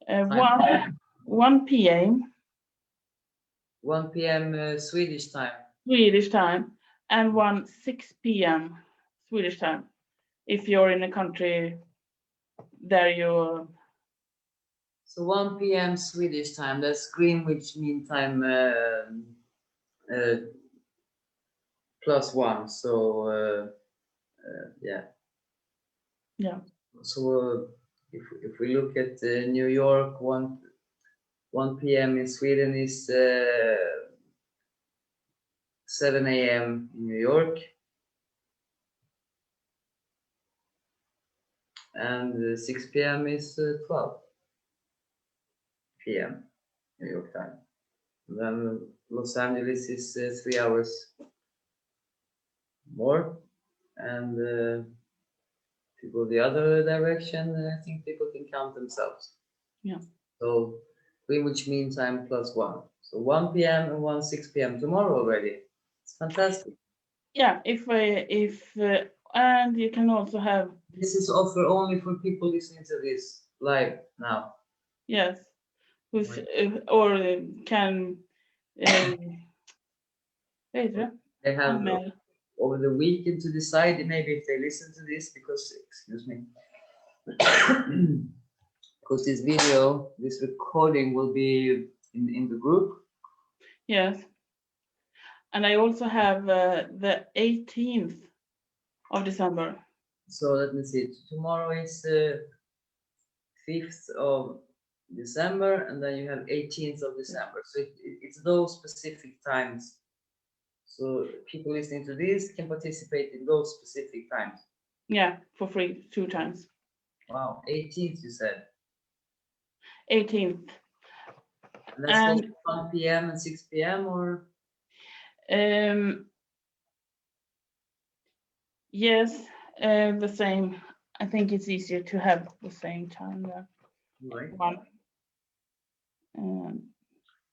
Speaker 2: 1 p.m.
Speaker 1: 1 p.m. Swedish time.
Speaker 2: Swedish time, and 6 p.m. Swedish time. If you're in a country there you.
Speaker 1: So 1 p.m. Swedish time. That's Greenwich Mean Time +1. So yeah.
Speaker 2: Yeah.
Speaker 1: So if we look at New York, 1 p.m. in Sweden is 7 a.m. in New York, and 6 p.m. is 12 p.m. New York time. And then Los Angeles is 3 hours more, and if you go the other direction, I think people can count themselves.
Speaker 2: Yeah.
Speaker 1: So Greenwich Mean Time +1. So 1 p.m. and 6 p.m. tomorrow already. It's fantastic.
Speaker 2: Yeah, and you can also have.
Speaker 1: This is offer only for people listening to this live now.
Speaker 2: Yes, or can.
Speaker 1: They have over the weekend to decide, maybe if they listen to this, because, excuse me, because this video, this recording will be in the group.
Speaker 2: Yes. And I also have the 18th of December.
Speaker 1: So let me see. Tomorrow is 5th of December, and then you have 18th of December. So it's those specific times. So people listening to this can participate in those specific times.
Speaker 2: Yeah, for free 2 times.
Speaker 1: Wow, 18th you said.
Speaker 2: 18th.
Speaker 1: And that's 1 p.m. and 6 p.m. or?
Speaker 2: Yes, the same. I think it's easier to have the same time there.
Speaker 1: Right.
Speaker 2: 1
Speaker 1: So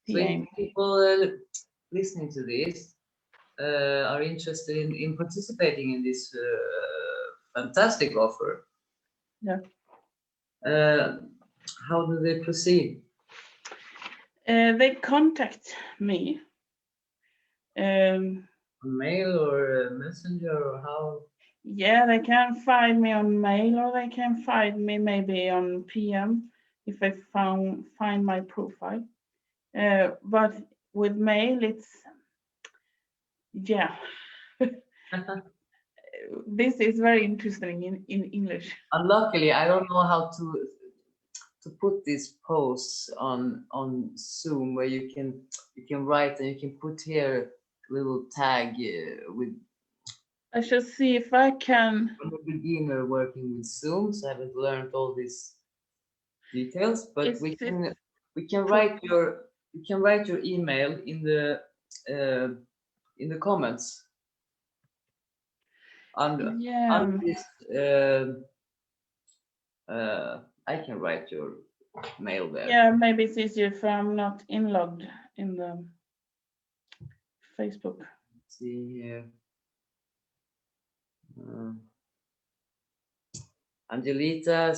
Speaker 2: p.m.
Speaker 1: if people listening to this are interested in participating in this fantastic offer,
Speaker 2: Yeah.
Speaker 1: how do they proceed?
Speaker 2: They contact me.
Speaker 1: Mail or messenger, or how?
Speaker 2: Yeah, they can find me on mail, or they can find me maybe on PM if they find my profile. But with mail, it's this is very interesting in English.
Speaker 1: And luckily, I don't know how to put these posts on Zoom, where you can write and you can put here a little tag with.
Speaker 2: I shall see if I can.
Speaker 1: I'm a beginner working with Zoom, so I haven't learned all these details. But we can write your email in the comments under this. I can write your mail there.
Speaker 2: Yeah, maybe it's easier if I'm not logged in the Facebook.
Speaker 1: Let's see here. Angelita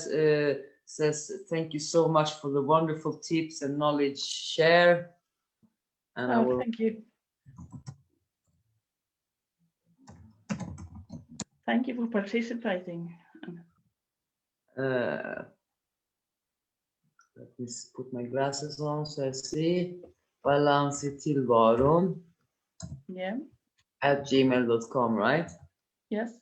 Speaker 1: says, thank you so much for the wonderful tips and knowledge share. And
Speaker 2: thank you. Thank you for participating.
Speaker 1: Let me put my glasses on so I see. Balans i tillvaron.
Speaker 2: Yeah.
Speaker 1: At gmail.com, right?
Speaker 2: Yes.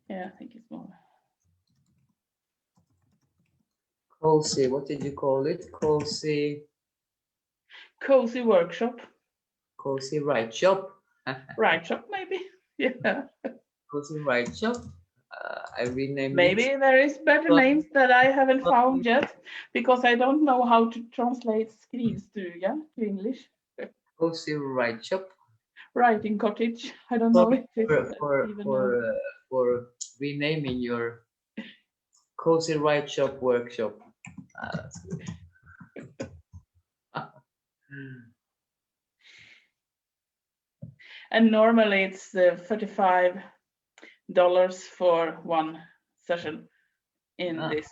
Speaker 2: Yeah, I think it's more.
Speaker 1: Cozy, what did you call it? Cozy
Speaker 2: workshop.
Speaker 1: Cozy Right Shop.
Speaker 2: Right shop, maybe. Yeah.
Speaker 1: Cozy Right Shop. I renamed
Speaker 2: maybe
Speaker 1: it.
Speaker 2: There is better names that I haven't found yet, because I don't know how to translate skrivstuga to English.
Speaker 1: Cozy Right Shop.
Speaker 2: Writing cottage. I don't know if it's
Speaker 1: for renaming your Cozy Right Shop workshop. That's good.
Speaker 2: And normally it's $35 for one session in this.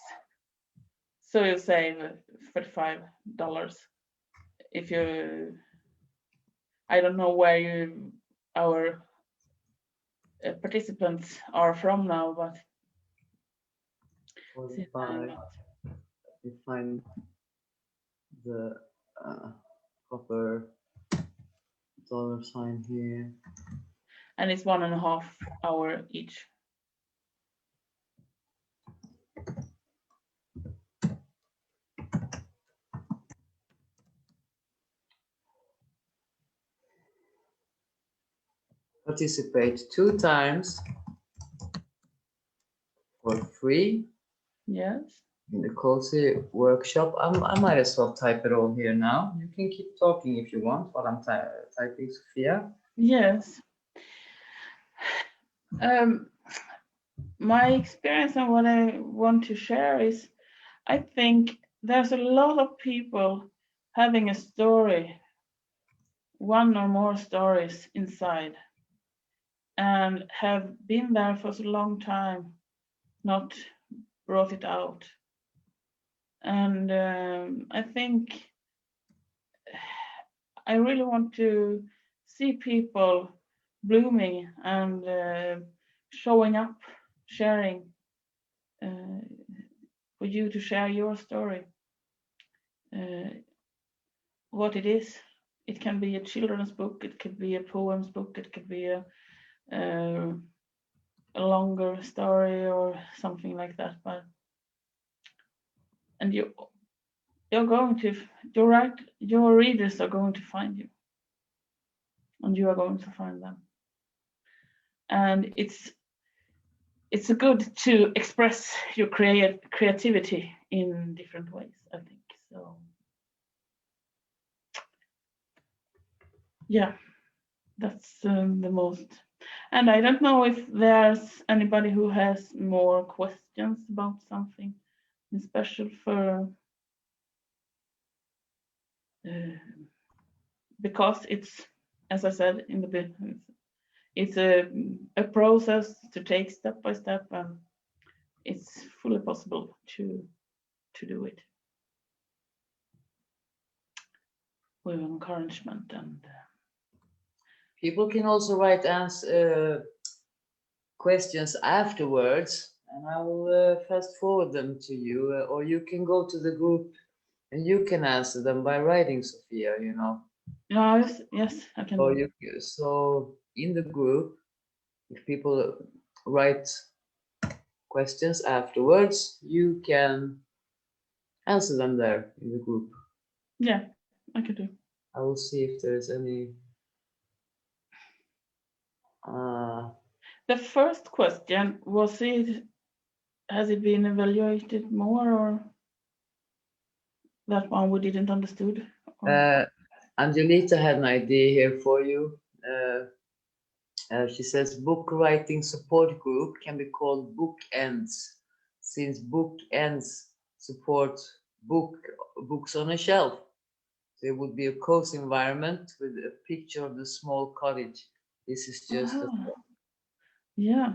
Speaker 2: So you save $35 if you. I don't know where our participants are from now, but
Speaker 1: 45. You find the proper dollar sign here.
Speaker 2: And it's 1.5 hours each.
Speaker 1: Participate 2 times for free.
Speaker 2: Yes.
Speaker 1: In the Cozy workshop. I might as well type it all here now. You can keep talking if you want while I'm typing, Sofia.
Speaker 2: Yes. My experience and what I want to share is, I think there's a lot of people having a story, one or more stories inside, and have been there for so long time, not brought it out. And I think I really want to see people blooming and showing up, sharing, for you to share your story, what it is. It can be a children's book, it could be a poems book, it could be a longer story or something like that. But and you're going to your readers are going to find you, and you are going to find them. And it's good to express your creativity in different ways, I think. So yeah, that's the most. And I don't know if there's anybody who has more questions about something in special for because it's, as I said in the beginning, it's a process to take step by step, and it's fully possible to do it with encouragement. And
Speaker 1: People can also write questions afterwards, and I will fast forward them to you, or you can go to the group and you can answer them by writing, Sofia.
Speaker 2: yes, I can
Speaker 1: So
Speaker 2: do.
Speaker 1: so in the group, if people write questions afterwards, you can answer them there in the group.
Speaker 2: Yeah, I can do.
Speaker 1: I will see if there's any.
Speaker 2: The first question was has it been evaluated more, or that one we didn't understood?
Speaker 1: Angelita had an idea here for you. She says book writing support group can be called bookends, since bookends support books on a shelf. So it would be a cozy environment with a picture of the small cottage. This is just a
Speaker 2: Yeah.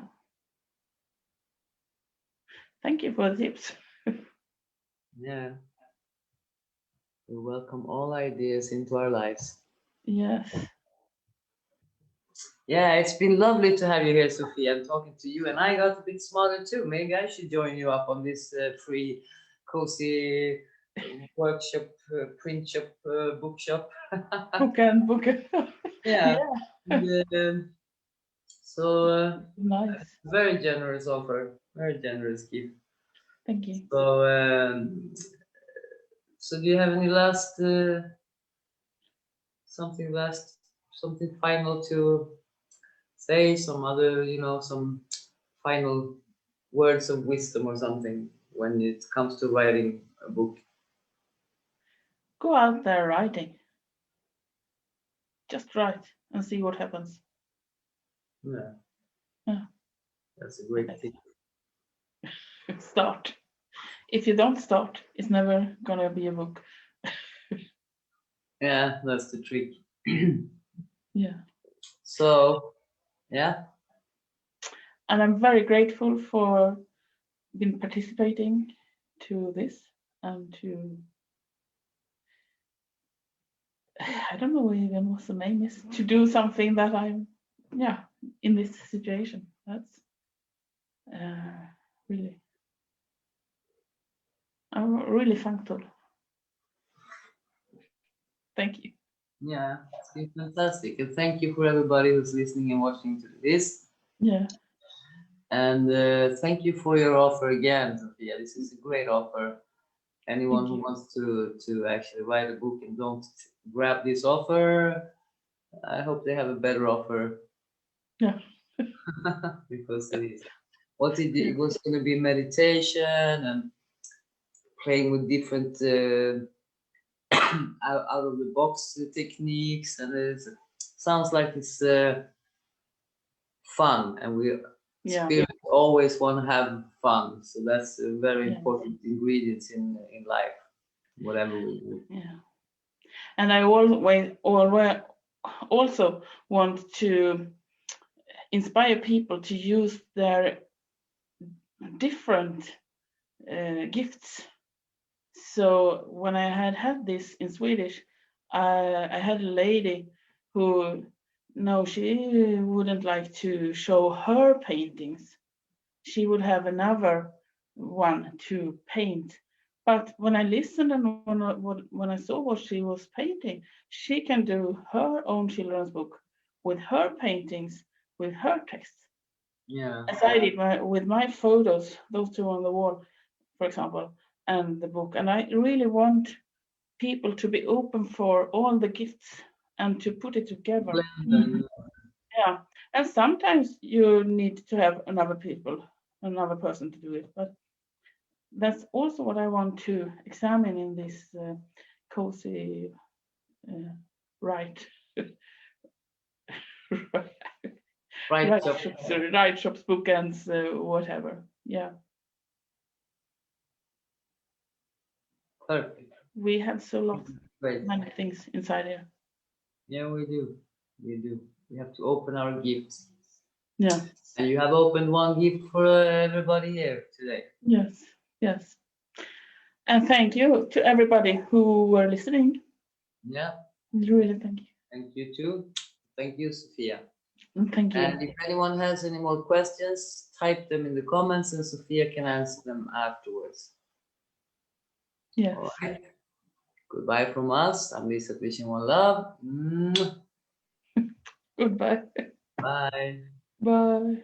Speaker 2: Thank you for the tips.
Speaker 1: yeah. We welcome all ideas into our lives.
Speaker 2: Yes.
Speaker 1: Yeah, it's been lovely to have you here, Sofia, and talking to you. And I got a bit smarter too. Maybe I should join you up on this free, cozy workshop, print shop, bookshop.
Speaker 2: Book.
Speaker 1: Yeah.
Speaker 2: Yeah.
Speaker 1: So
Speaker 2: Nice.
Speaker 1: very generous offer, very generous gift.
Speaker 2: Thank you.
Speaker 1: So so do you have any last something final to say? Some other, some final words of wisdom or something when it comes to writing a book?
Speaker 2: Go out there writing. Just write and see what happens.
Speaker 1: Yeah.
Speaker 2: Yeah.
Speaker 1: That's a great tip.
Speaker 2: Start. If you don't start, it's never gonna be a book.
Speaker 1: Yeah, that's the trick.
Speaker 2: Yeah.
Speaker 1: So, yeah.
Speaker 2: And I'm very grateful for been participating to this and to I don't know even what the name is, to do something that I'm in this situation. That's really I'm really thankful. Thank you.
Speaker 1: Yeah, it's been fantastic. And thank you for everybody who's listening and watching to this.
Speaker 2: Yeah.
Speaker 1: And thank you for your offer again, Sophia. This is a great offer. Anyone who wants to actually write a book and don't grab this offer, I hope they have a better offer.
Speaker 2: Yeah.
Speaker 1: Because it is. What it was going to be meditation and playing with different out of the box techniques, and it sounds like it's fun, and we spirit always want to have fun, so that's a very important ingredient in life, whatever we do.
Speaker 2: Yeah. And I always also want to inspire people to use their different gifts So when I had this in Swedish, I had a lady who, no, she wouldn't like to show her paintings. She would have another one to paint. But when I listened and when I saw what she was painting, she can do her own children's book with her paintings, with her text,
Speaker 1: Yeah.
Speaker 2: as I did with my photos, those two on the wall, for example, and the book. And I really want people to be open for all the gifts and to put it together.
Speaker 1: Blend them.
Speaker 2: Yeah, and sometimes you need to have another person to do it, but that's also what I want to examine in this cozy right
Speaker 1: Right. So
Speaker 2: right shops bookends whatever. Yeah,
Speaker 1: perfect.
Speaker 2: we have so
Speaker 1: Great.
Speaker 2: many things inside here.
Speaker 1: Yeah, we do. We do. We have to open our gifts.
Speaker 2: Yeah.
Speaker 1: And you have opened one gift for everybody here today.
Speaker 2: Yes. Yes. And thank you to everybody who were listening.
Speaker 1: Yeah.
Speaker 2: Really thank you.
Speaker 1: Thank you too. Thank you, Sophia.
Speaker 2: And thank you.
Speaker 1: And if anyone has any more questions, type them in the comments and Sophia can answer them afterwards.
Speaker 2: Yes.
Speaker 1: All right. Goodbye from us. I'm Lisa wishing one love.
Speaker 2: Goodbye.
Speaker 1: Bye.
Speaker 2: Bye.